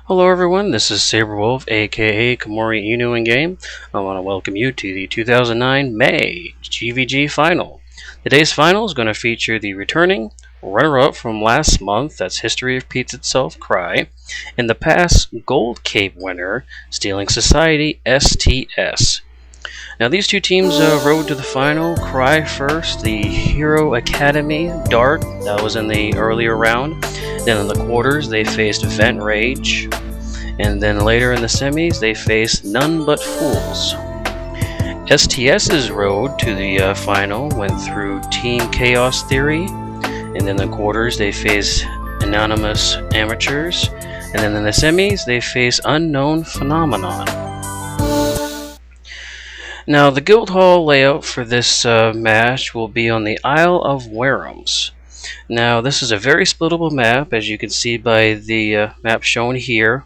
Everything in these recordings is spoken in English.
Hello everyone, this is Saberwolf, aka Komori Inu in game. I want to welcome you to the 2009 May GvG Final. Today's final is going to feature the returning runner-up from last month, that's History Repeats Itself, Cry, and the past Gold Cape winner, Stealing Society, STS. Now these two teams rode to the final. Cry first, the Hero Academy, Dark, that was in the earlier round. Then in the quarters they faced Vent Rage. And then later in the semis they faced None But Fools. STS's road to the final went through Team Chaos Theory. And then in the quarters they faced Anonymous Amateurs. And then in the semis they faced Unknown Phenomenon. Now, the Guildhall layout for this match will be on the Isle of Warums. Now, this is a very splittable map, as you can see by the map shown here.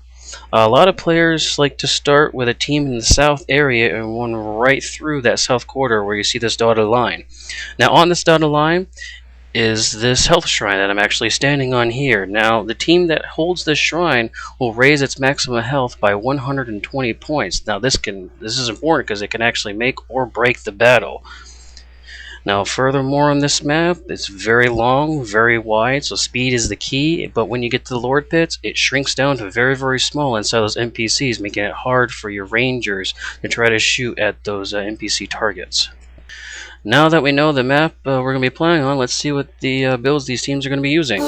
A lot of players like to start with a team in the south area and one right through that south quarter where you see this dotted line. Now, on this dotted line is this health shrine that I'm actually standing on here. Now, the team that holds this shrine will raise its maximum health by 120 points. Now, this is important because it can actually make or break the battle. Now, furthermore on this map, it's very long, very wide, so speed is the key, but when you get to the Lord Pits, it shrinks down to very, very small inside those NPCs, making it hard for your rangers to try to shoot at those NPC targets. Now that we know the map we're going to be playing on, let's see what the builds these teams are going to be using.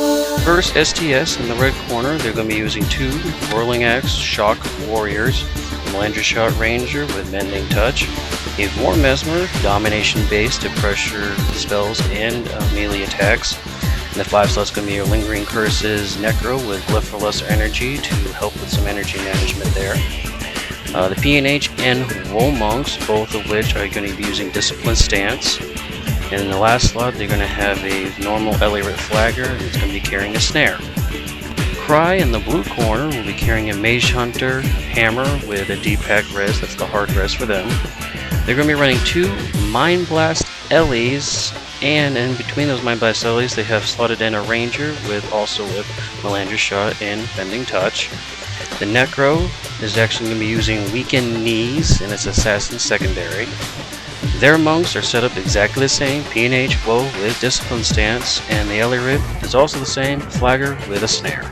First, STS in the red corner, they're going to be using two Whirling Axe Shock Warriors, Melandra Shot Ranger with Mending Touch, a War Mesmer, Domination Base to pressure spells and melee attacks, and the 5 slot's going to be your Lingering Curses Necro with Glyph for Lesser Energy to help with some energy management there. The PNH and Woe Monks, both of which are going to be using Discipline Stance. And in the last slot, they're going to have a normal Elliot Flagger that's going to be carrying a Snare. Cry in the blue corner will be carrying a Mage Hunter Hammer with a D-Pack res, that's the hard res for them. They're going to be running two Mind Blast Ellies, and in between those Mind Blast Ellies, they have slotted in a Ranger with Melandra Shot and Bending Touch. The Necro is actually going to be using Weakened Knees in its Assassin Secondary. Their monks are set up exactly the same, PNH Woe with Discipline Stance, and the Elliot is also the same, Flagger with a Snare.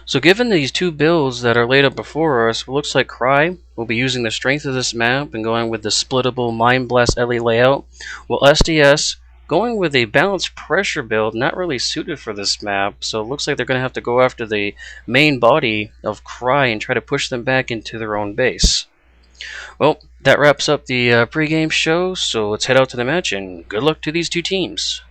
So given these two builds that are laid up before us, it looks like Cry will be using the strength of this map and going with the splittable Mind Blast Ellie layout, while SDS going with a balanced pressure build, not really suited for this map, so it looks like they're going to have to go after the main body of Cry and try to push them back into their own base. Well, that wraps up the pregame show, so let's head out to the match and good luck to these two teams.